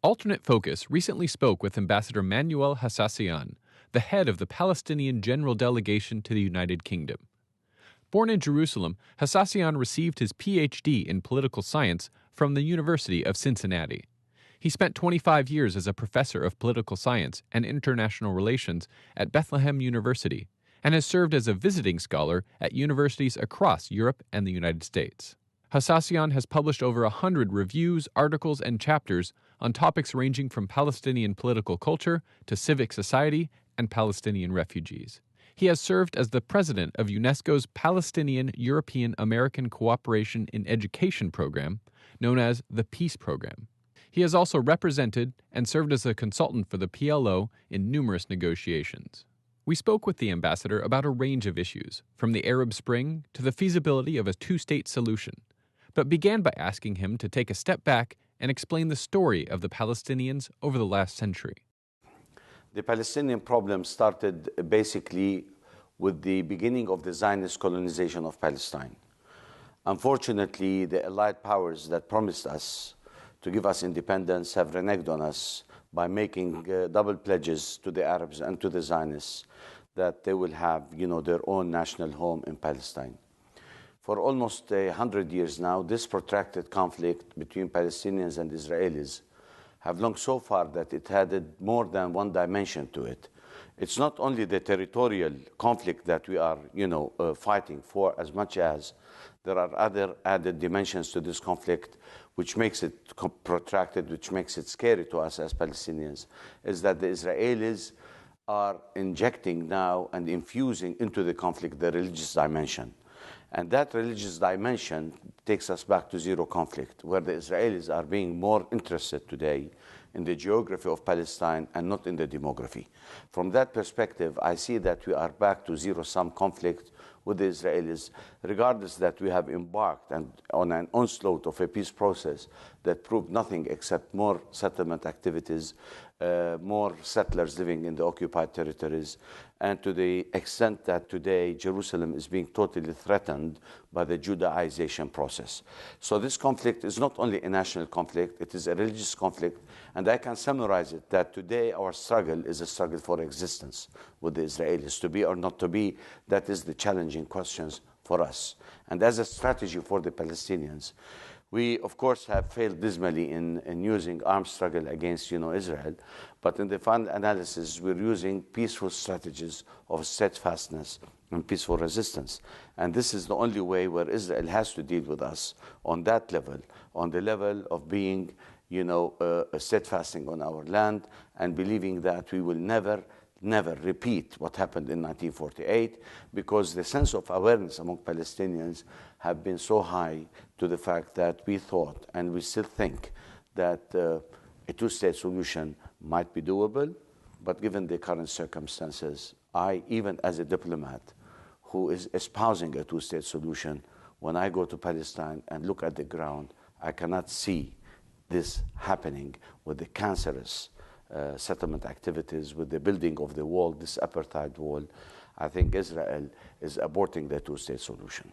Alternate Focus recently spoke with Ambassador Manuel Hassassian, the head of the Palestinian General Delegation to the United Kingdom. Born in Jerusalem, Hassassian received his Ph.D. in political science from the University of Cincinnati. He spent 25 years as a professor of political science and international relations at Bethlehem University and has served as a visiting scholar at universities across Europe and the United States. Hassassian has published over 100 reviews, articles, and chapters on topics ranging from Palestinian political culture to civic society and Palestinian refugees. He has served as the president of UNESCO's Palestinian European American Cooperation in Education program, known as the Peace Program. He has also represented and served as a consultant for the PLO in numerous negotiations. We spoke with the ambassador about a range of issues, from the Arab Spring to the feasibility of a two-state solution, but began by asking him to take a step back and explain the story of the Palestinians over the last century. The Palestinian problem started basically with the beginning of the Zionist colonization of Palestine. Unfortunately, the Allied powers that promised us to give us independence have reneged on us by making double pledges to the Arabs and to the Zionists that they will have, their own national home in Palestine. For almost 100 years now, this protracted conflict between Palestinians and Israelis have long so far that it added more than one dimension to it. It's not only the territorial conflict that we are, fighting for, as much as there are other added dimensions to this conflict, which makes it protracted, which makes it scary to us as Palestinians, is that the Israelis are injecting now and infusing into the conflict the religious dimension. And that religious dimension takes us back to zero conflict, where the Israelis are being more interested today in the geography of Palestine and not in the demography. From that perspective, I see that we are back to zero-sum conflict with the Israelis, regardless that we have embarked on an onslaught of a peace process that proved nothing except more settlement activities, more settlers living in the occupied territories, and to the extent that today Jerusalem is being totally threatened by the Judaization process. So this conflict is not only a national conflict, it is a religious conflict, and I can summarize it that today our struggle is a struggle for existence with the Israelis. To be or not to be, that is the challenging questions for us. And as a strategy for the Palestinians, we, of course, have failed dismally in using armed struggle against, Israel. But in the final analysis, we're using peaceful strategies of steadfastness and peaceful resistance. And this is the only way where Israel has to deal with us on that level, on the level of being, steadfasting on our land and believing that we will never repeat what happened in 1948, because the sense of awareness among Palestinians have been so high to the fact that we thought, and we still think, that a two-state solution might be doable. But given the current circumstances, I, even as a diplomat who is espousing a two-state solution, when I go to Palestine and look at the ground, I cannot see this happening with the cancerous settlement activities, with the building of the wall, this apartheid wall. I think Israel is aborting the two-state solution.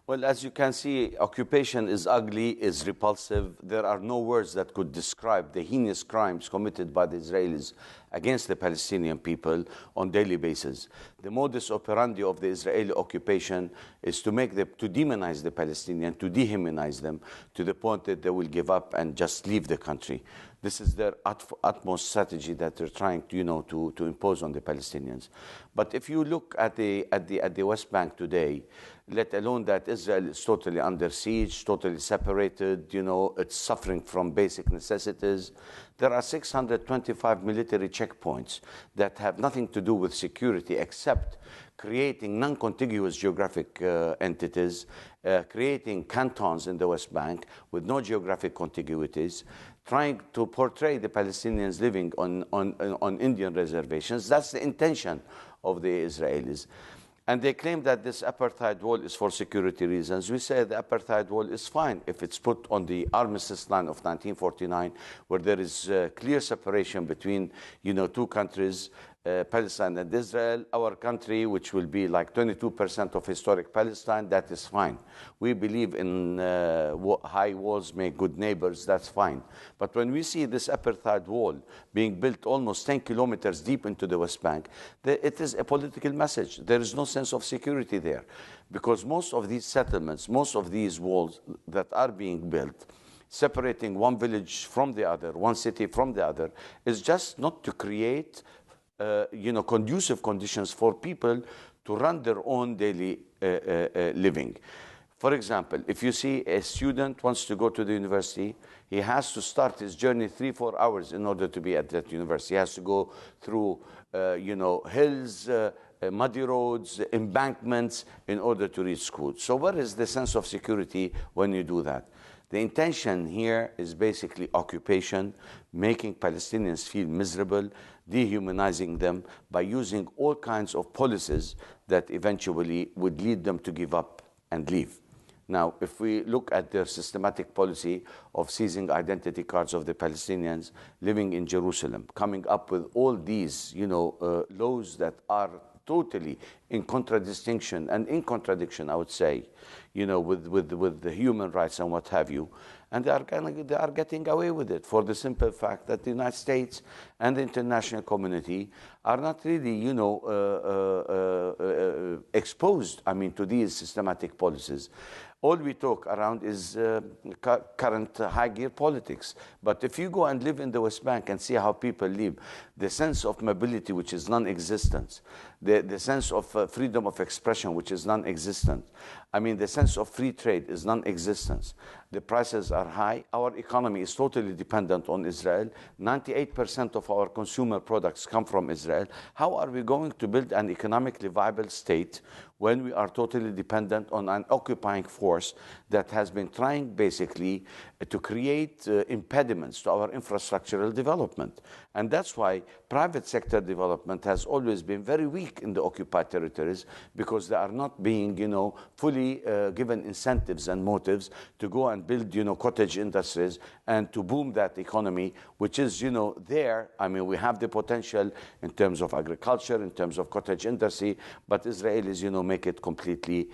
Well, as you can see, occupation is ugly, is repulsive. There are no words that could describe the heinous crimes committed by the Israelis against the Palestinian people on a daily basis. The modus operandi of the Israeli occupation is to demonize the Palestinians, to dehumanize them to the point that they will give up and just leave the country. This is their utmost strategy that they're trying to impose on the Palestinians. But if you look at the West Bank today, let alone that Israel is totally under siege, totally separated, it's suffering from basic necessities. There are 625 military checkpoints that have nothing to do with security except creating non-contiguous geographic entities, creating cantons in the West Bank with no geographic contiguities, trying to portray the Palestinians living on Indian reservations. That's the intention of the Israelis. And they claim that this apartheid wall is for security reasons. We say the apartheid wall is fine if it's put on the armistice line of 1949, where there is clear separation between, two countries, Palestine and Israel, our country, which will be like 22% of historic Palestine, that is fine. We believe in high walls make good neighbors, that's fine. But when we see this apartheid wall being built almost 10 kilometers deep into the West Bank, it is a political message. There is no sense of security there. Because most of these settlements, most of these walls that are being built, separating one village from the other, one city from the other, is just not to create conducive conditions for people to run their own daily living. For example, if you see a student wants to go to the university, he has to start his journey 3-4 hours in order to be at that university. He has to go through, hills, muddy roads, embankments in order to reach school. So where is the sense of security when you do that? The intention here is basically occupation, making Palestinians feel miserable, dehumanizing them by using all kinds of policies that eventually would lead them to give up and leave. Now, if we look at their systematic policy of seizing identity cards of the Palestinians living in Jerusalem, coming up with all these, laws that are totally in contradistinction and in contradiction, I would say, with the human rights and what have you. And they are getting away with it for the simple fact that the United States and the international community are not really, exposed, to these systematic policies. All we talk around is current high-gear politics. But if you go and live in the West Bank and see how people live, the sense of mobility, which is non-existent, the sense of freedom of expression, which is non-existent, the sense of free trade is non-existent. The prices are high. Our economy is totally dependent on Israel. 98% of our consumer products come from Israel. How are we going to build an economically viable state when we are totally dependent on an occupying force that has been trying basically to create impediments to our infrastructural development? And that's why private sector development has always been very weak in the occupied territories, because they are not being, fully given incentives and motives to go and build, cottage industries and to boom that economy, which is, there. We have the potential in terms of agriculture, in terms of cottage industry, but Israelis, make it completely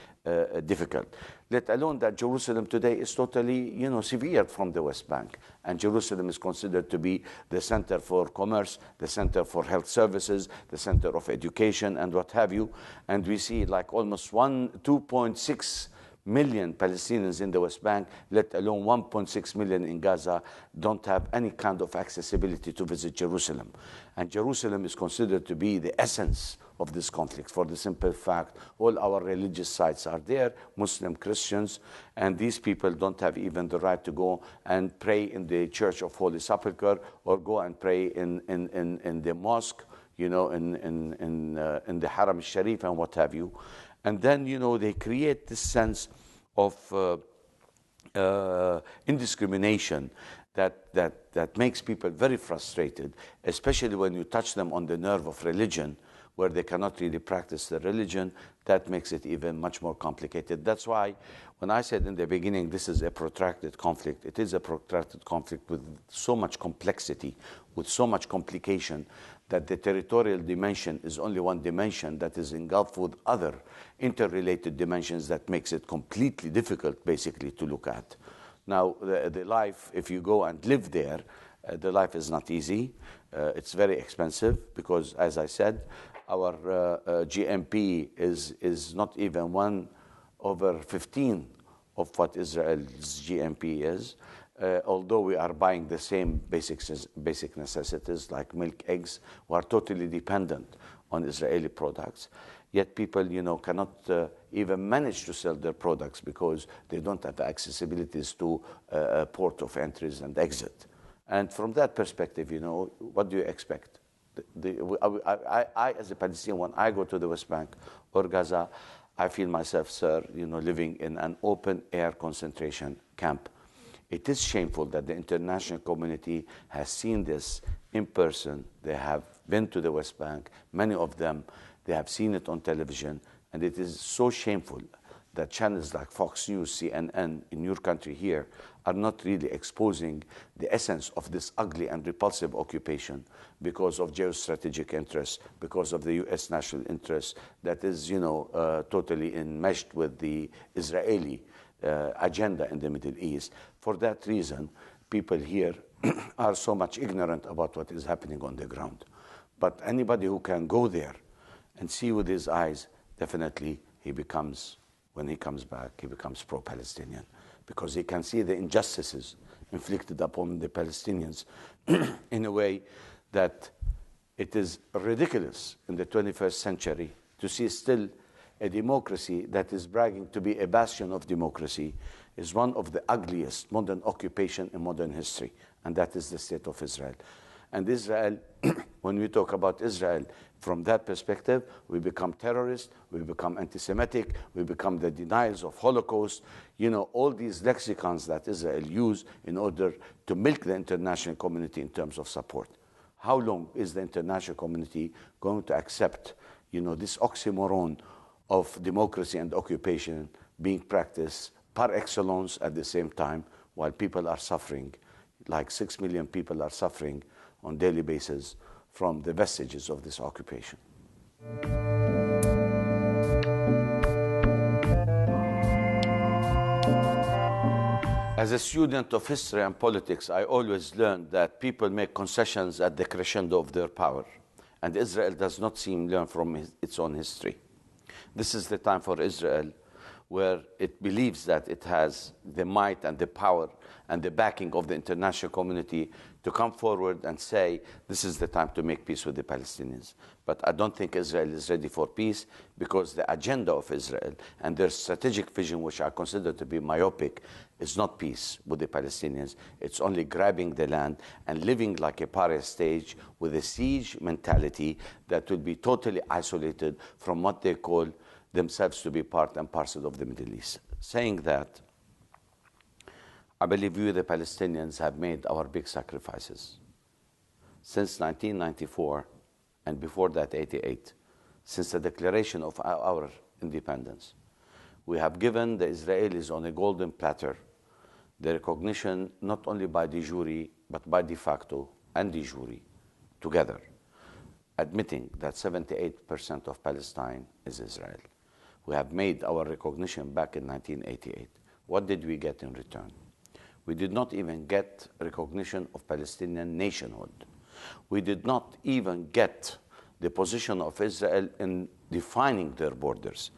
difficult. Let alone that Jerusalem today is totally, severed from the West Bank. And Jerusalem is considered to be the center for commerce, the center for health services, the center of education, and what have you. And we see like almost 2.6 million Palestinians in the West Bank, let alone 1.6 million in Gaza, don't have any kind of accessibility to visit Jerusalem. And Jerusalem is considered to be the essence of this conflict for the simple fact all our religious sites are there, Muslim, Christians, and these people don't have even the right to go and pray in the Church of Holy Sepulchre or go and pray in the mosque, in the Haram al-Sharif and what have you. And then, they create this sense of indiscrimination that makes people very frustrated, especially when you touch them on the nerve of religion, where they cannot really practice their religion. That makes it even much more complicated. That's why when I said in the beginning this is a protracted conflict, it is a protracted conflict with so much complexity, with so much complication, that the territorial dimension is only one dimension that is engulfed with other interrelated dimensions that makes it completely difficult basically to look at. Now, the life, if you go and live there, the life is not easy. It's very expensive because, as I said, our GMP is not even 1/15 of what Israel's GMP is. Although we are buying the same basic necessities like milk, eggs, we are totally dependent on Israeli products. Yet people, cannot even manage to sell their products because they don't have accessibilities to a port of entries and exit. And from that perspective, what do you expect? I, as a Palestinian, when I go to the West Bank or Gaza, I feel myself, sir, living in an open-air concentration camp. It is shameful that the international community has seen this in person. They have been to the West Bank, many of them. They have seen it on television, and it is so shameful that channels like Fox News, CNN in your country here are not really exposing the essence of this ugly and repulsive occupation because of geostrategic interests, because of the U.S. national interest that is, totally enmeshed with the Israeli agenda in the Middle East. For that reason, people here are so much ignorant about what is happening on the ground. But anybody who can go there and see with his eyes, definitely when he comes back, he becomes pro-Palestinian, because he can see the injustices inflicted upon the Palestinians in a way that it is ridiculous in the 21st century to see still a democracy that is bragging to be a bastion of democracy is one of the ugliest modern occupation in modern history, and that is the state of Israel. And Israel, when we talk about Israel from that perspective, we become terrorists, we become anti-Semitic, we become the denials of Holocaust, all these lexicons that Israel use in order to milk the international community in terms of support. How long is the international community going to accept, this oxymoron of democracy and occupation being practiced par excellence at the same time while people are suffering, like 6 million people are suffering on a daily basis from the vestiges of this occupation. As a student of history and politics, I always learned that people make concessions at the crescendo of their power, and Israel does not seem to learn from its own history. This is the time for Israel where it believes that it has the might and the power and the backing of the international community to come forward and say, this is the time to make peace with the Palestinians. But I don't think Israel is ready for peace, because the agenda of Israel and their strategic vision, which I consider to be myopic, is not peace with the Palestinians. It's only grabbing the land and living like a pariah state with a siege mentality that will be totally isolated from what they call themselves to be part and parcel of the Middle East. Saying that, I believe we, the Palestinians, have made our big sacrifices. Since 1994, and before that, 88, since the declaration of our independence, we have given the Israelis on a golden platter the recognition not only by de jure, but by de facto and de jure together, admitting that 78% of Palestine is Israel. We have made our recognition back in 1988. What did we get in return? We did not even get recognition of Palestinian nationhood. We did not even get the position of Israel in defining their borders.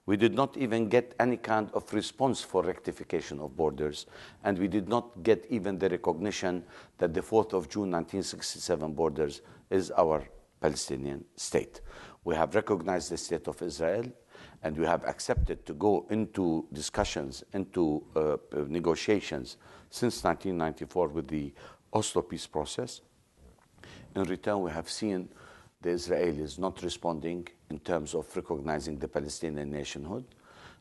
We did not even get any kind of response for rectification of borders, and we did not get even the recognition that the 4th of June 1967 borders is our Palestinian state. We have recognized the state of Israel, and we have accepted to go into discussions, into negotiations since 1994 with the Oslo peace process. In return, we have seen the Israelis not responding in terms of recognizing the Palestinian nationhood.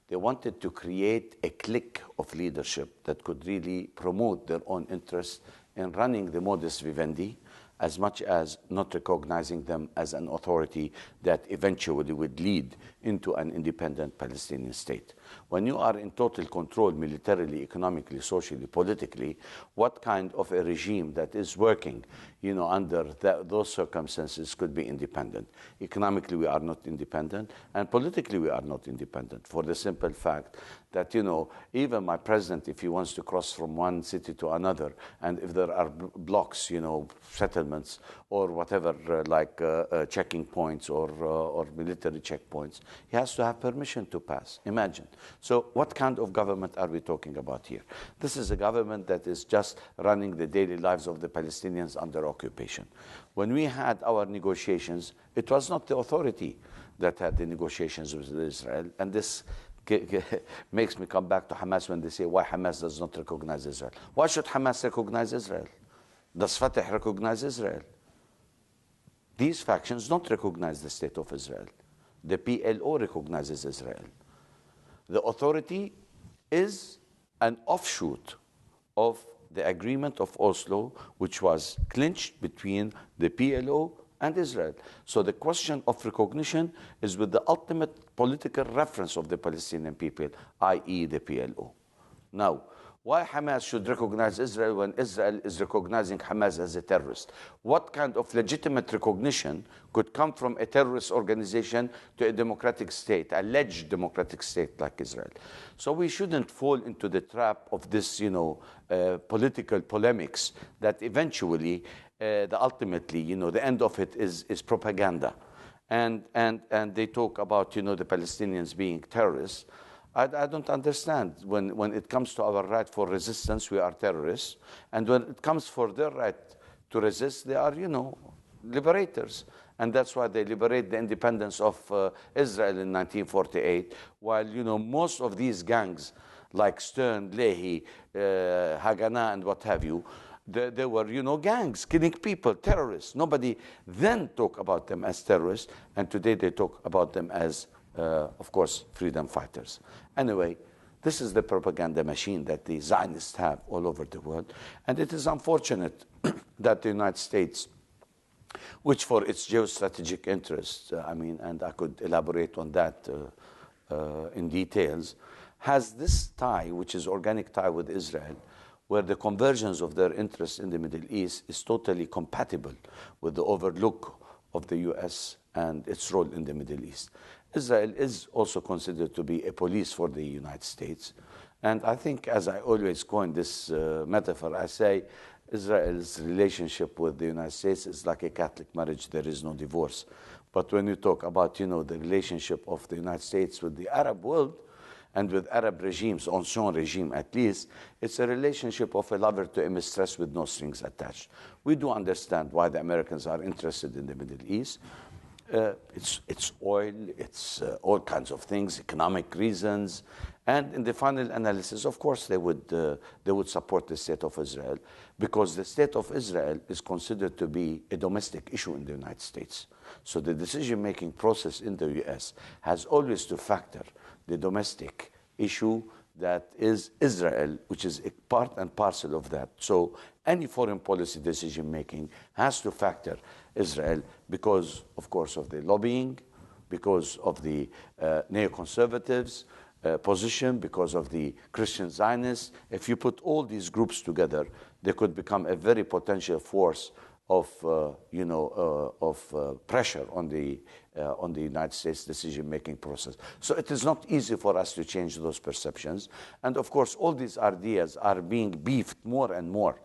They wanted to create a clique of leadership that could really promote their own interests in running the modus vivendi, as much as not recognizing them as an authority that eventually would lead into an independent Palestinian state. When you are in total control militarily, economically, socially, politically, what kind of a regime that is working, under those circumstances could be independent? Economically, we are not independent, and politically, we are not independent, for the simple fact that, even my president, if he wants to cross from one city to another, and if there are blocks, settlements, or whatever, checking points or military checkpoints, he has to have permission to pass. Imagine. So what kind of government are we talking about here? This is a government that is just running the daily lives of the Palestinians under occupation. When we had our negotiations, it was not the authority that had the negotiations with Israel, and this makes me come back to Hamas when they say why Hamas does not recognize Israel. Why should Hamas recognize Israel? Does Fatah recognize Israel? These factions don't recognize the state of Israel. The PLO recognizes Israel. The authority is an offshoot of the agreement of Oslo, which was clinched between the PLO and Israel. So the question of recognition is with the ultimate political reference of the Palestinian people, i.e. the PLO. Now, why Hamas should recognize Israel when Israel is recognizing Hamas as a terrorist? What kind of legitimate recognition could come from a terrorist organization to a democratic state, alleged democratic state like Israel? So we shouldn't fall into the trap of this, political polemics that eventually, ultimately, the end of it is propaganda. And they talk about, the Palestinians being terrorists. I don't understand. When it comes to our right for resistance, we are terrorists. And when it comes for their right to resist, they are, liberators. And that's why they liberate the independence of Israel in 1948, while, most of these gangs, like Stern, Leahy, Haganah, and what have you, they were, gangs, killing people, terrorists. Nobody then talked about them as terrorists, and today they talk about them as of course, freedom fighters. Anyway, this is the propaganda machine that the Zionists have all over the world. And it is unfortunate that the United States, which for its geostrategic interests, and I could elaborate on that in details, has this tie, which is organic tie with Israel, where the convergence of their interests in the Middle East is totally compatible with the overlook of the U.S. and its role in the Middle East. Israel is also considered to be a police for the United States. And I think, as I always coin this metaphor, I say Israel's relationship with the United States is like a Catholic marriage. There is no divorce. But when you talk about, the relationship of the United States with the Arab world and with Arab regimes, ancien regime at least, it's a relationship of a lover to a mistress with no strings attached. We do understand why the Americans are interested in the Middle East. It's oil, it's all kinds of things, economic reasons, and in the final analysis, of course, they would support the state of Israel, because the state of Israel is considered to be a domestic issue in the United States. So the decision-making process in the U.S. has always to factor the domestic issue that is Israel, which is a part and parcel of that. So any foreign policy decision-making has to factor Israel because, of course, of the lobbying, because of the neoconservatives' position, because of the Christian Zionists. If you put all these groups together, they could become a very potential force of pressure on the United States decision-making process. So it is not easy for us to change those perceptions. And of course, all these ideas are being beefed more and more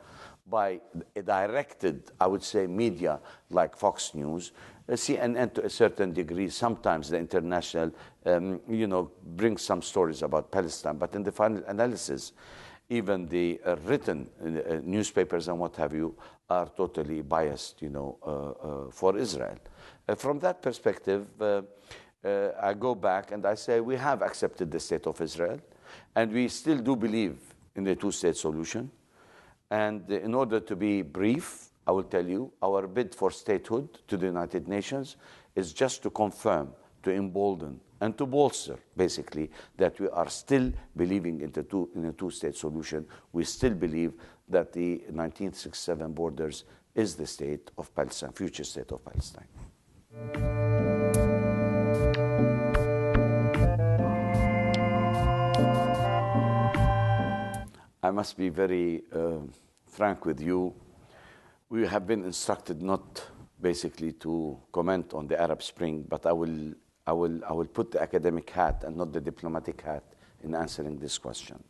by a directed, I would say, media like Fox News, CNN to a certain degree. Sometimes the international, brings some stories about Palestine. But in the final analysis, even the written newspapers and what have you are totally biased, for Israel. From that perspective, I go back and I say we have accepted the state of Israel, and we still do believe in the two-state solution. And in order to be brief, I will tell you, our bid for statehood to the United Nations is just to confirm, to embolden, and to bolster, basically, that we are still believing in a two-state solution. We still believe that the 1967 borders is the state of Palestine, future state of Palestine. I must be very frank with you. We have been instructed not basically to comment on the Arab Spring, but I will put the academic hat and not the diplomatic hat in answering this question.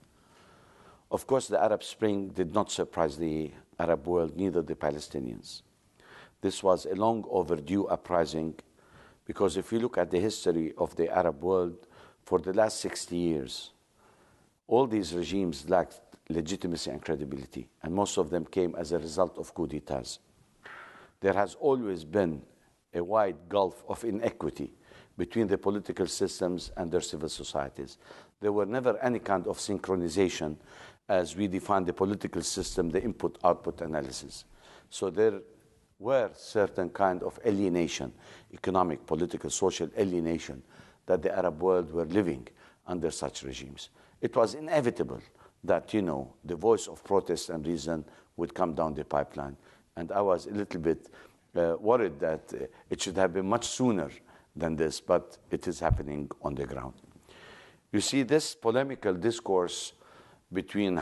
Of course, the Arab Spring did not surprise the Arab world, neither the Palestinians. This was a long overdue uprising, because if you look at the history of the Arab world, for the last 60 years, all these regimes lacked legitimacy and credibility, and most of them came as a result of coups d'etats. There has always been a wide gulf of inequity between the political systems and their civil societies. There were never any kind of synchronization as we define the political system, the input-output analysis. So there were certain kind of alienation, economic, political, social alienation, that the Arab world were living under such regimes. It was inevitable that, the voice of protest and reason would come down the pipeline. And I was a little bit worried that it should have been much sooner than this, but it is happening on the ground. You see, this polemical discourse between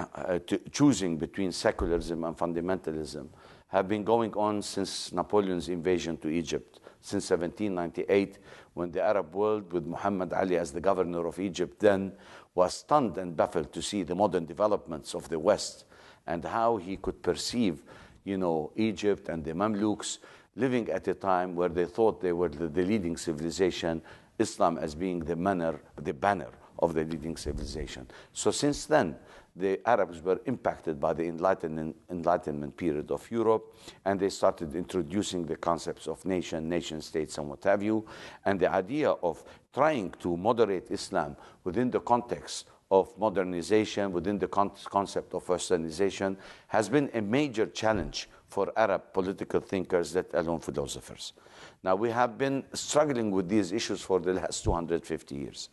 choosing between secularism and fundamentalism have been going on since Napoleon's invasion to Egypt, since 1798, when the Arab world, with Muhammad Ali as the governor of Egypt then, was stunned and baffled to see the modern developments of the West and how he could perceive, Egypt and the Mamluks living at a time where they thought they were the leading civilization, Islam as being the banner of the leading civilization. So since then, the Arabs were impacted by the Enlightenment period of Europe, and they started introducing the concepts of nation states, and what have you. And the idea of trying to moderate Islam within the context of modernization, within the concept of westernization, has been a major challenge for Arab political thinkers, let alone philosophers. Now, we have been struggling with these issues for the last 250 years.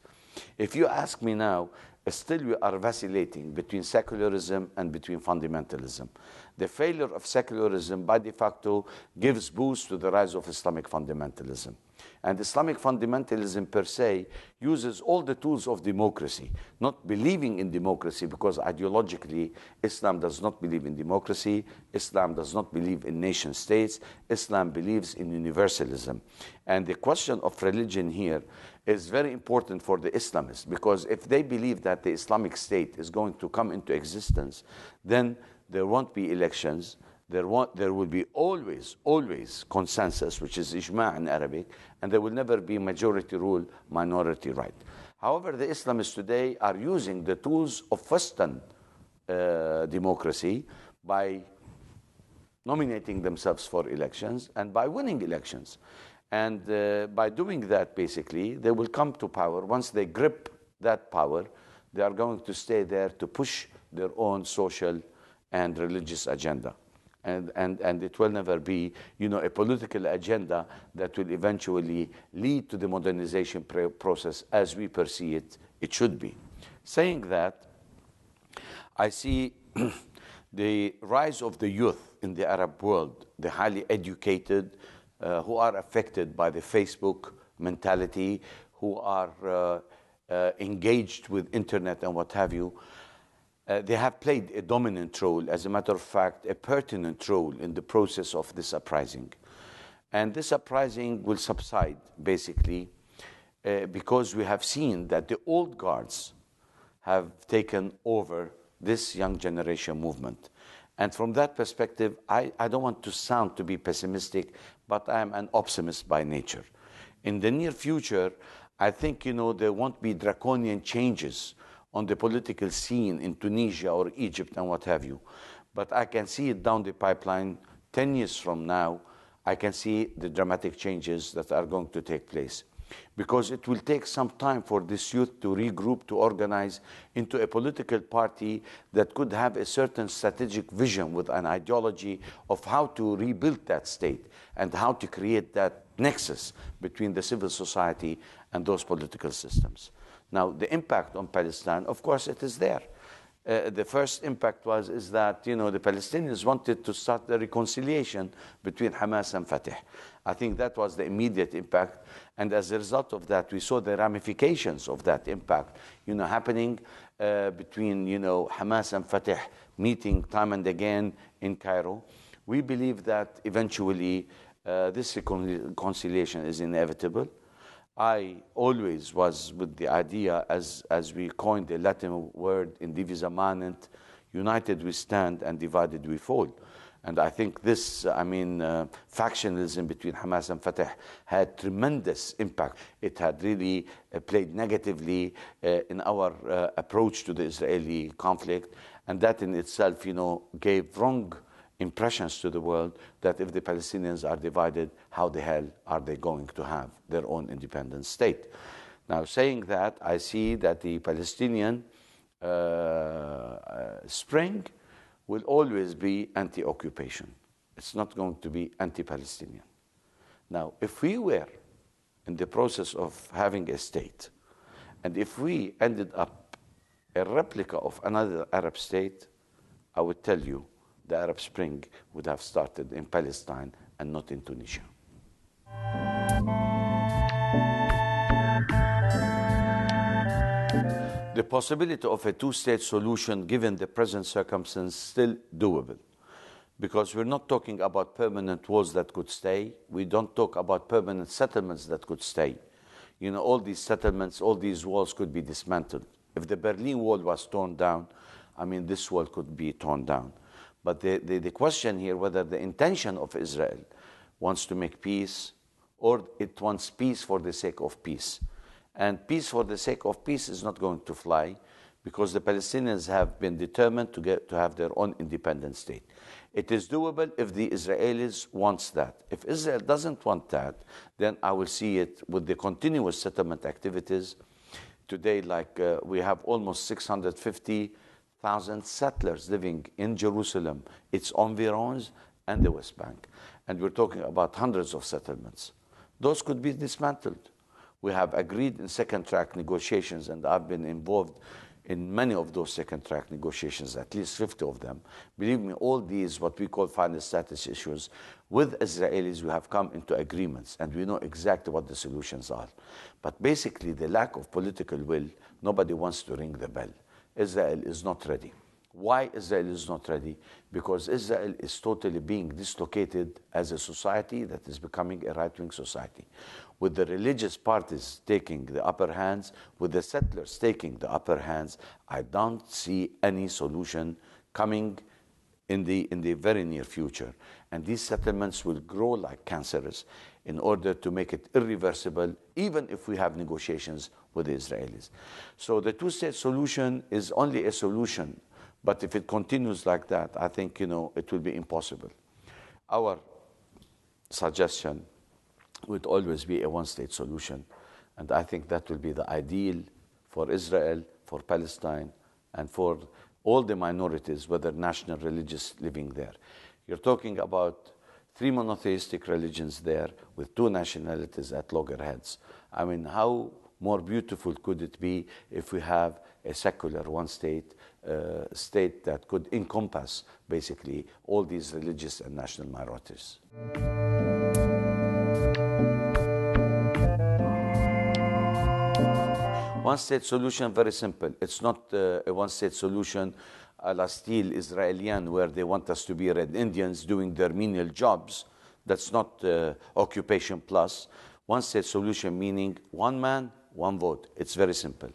If you ask me now, still we are vacillating between secularism and between fundamentalism. The failure of secularism by de facto gives boost to the rise of Islamic fundamentalism. And Islamic fundamentalism per se uses all the tools of democracy, not believing in democracy, because ideologically Islam does not believe in democracy, Islam does not believe in nation states, Islam believes in universalism. And the question of religion here is very important for the Islamists, because if they believe that the Islamic State is going to come into existence, then there won't be elections, there will be always consensus, which is ijma' in Arabic, and there will never be majority rule, minority right. However, the Islamists today are using the tools of Western democracy by nominating themselves for elections and by winning elections. And by doing that, basically, they will come to power. Once they grip that power, they are going to stay there to push their own social and religious agenda. And it will never be, a political agenda that will eventually lead to the modernization process as we perceive it should be. Saying that, I see the rise of the youth in the Arab world, the highly educated, who are affected by the Facebook mentality, who are engaged with internet and what have you. They have played a dominant role, as a matter of fact, a pertinent role in the process of this uprising. And this uprising will subside, basically, because we have seen that the old guards have taken over this young generation movement. And from that perspective, I don't want to sound to be pessimistic, but I am an optimist by nature. In the near future, I think, there won't be draconian changes on the political scene in Tunisia or Egypt and what have you. But I can see it down the pipeline 10 years from now. I can see the dramatic changes that are going to take place. Because it will take some time for this youth to regroup, to organize into a political party that could have a certain strategic vision with an ideology of how to rebuild that state and how to create that nexus between the civil society and those political systems. Now, the impact on Palestine, of course, it is there. The first impact is that, the Palestinians wanted to start the reconciliation between Hamas and Fatah. I think that was the immediate impact. And as a result of that, we saw the ramifications of that impact, happening between, Hamas and Fatah meeting time and again in Cairo. We believe that eventually this reconciliation is inevitable. I always was with the idea, as we coined the Latin word in divisa manent, united we stand and divided we fall. And I think this, factionalism between Hamas and Fatah had tremendous impact. It had really played negatively in our approach to the Israeli conflict. And that in itself, gave wrong impressions to the world that if the Palestinians are divided, how the hell are they going to have their own independent state? Now, saying that, I see that the Palestinian spring will always be anti-occupation. It's not going to be anti-Palestinian. Now, if we were in the process of having a state, and if we ended up a replica of another Arab state, I would tell you the Arab Spring would have started in Palestine and not in Tunisia. The possibility of a two-state solution, given the present circumstances, is still doable. Because we're not talking about permanent walls that could stay. We don't talk about permanent settlements that could stay. You know, all these settlements, all these walls could be dismantled. If the Berlin Wall was torn down, I mean, this wall could be torn down. But the question here, whether the intention of Israel wants to make peace or it wants peace for the sake of peace. And peace for the sake of peace is not going to fly, because the Palestinians have been determined to have their own independent state. It is doable if the Israelis want that. If Israel doesn't want that, then I will see it with the continuous settlement activities. Today, we have almost 650,000 settlers living in Jerusalem, its environs, and the West Bank. And we're talking about hundreds of settlements. Those could be dismantled. We have agreed in second-track negotiations, and I've been involved in many of those second-track negotiations, at least 50 of them. Believe me, all these, what we call final status issues, with Israelis, we have come into agreements, and we know exactly what the solutions are. But basically, the lack of political will, nobody wants to ring the bell. Israel is not ready. Why Israel is not ready? Because Israel is totally being dislocated as a society that is becoming a right-wing society. With the religious parties taking the upper hands, with the settlers taking the upper hands, I don't see any solution coming in the very near future. And these settlements will grow like cancerous in order to make it irreversible, even if we have negotiations with the Israelis. So the two-state solution is only a solution. But if it continues like that, I think, it will be impossible. Our suggestion would always be a one-state solution. And I think that will be the ideal for Israel, for Palestine, and for all the minorities, whether national, religious, living there. You're talking about 3 monotheistic religions there with 2 nationalities at loggerheads. I mean, how more beautiful could it be if we have a secular one-state state that could encompass basically all these religious and national minorities? One-state solution, very simple. It's not a one-state solution a la style Israelian, where they want us to be Red Indians doing their menial jobs. That's not occupation plus. One-state solution meaning one man, one vote. It's very simple.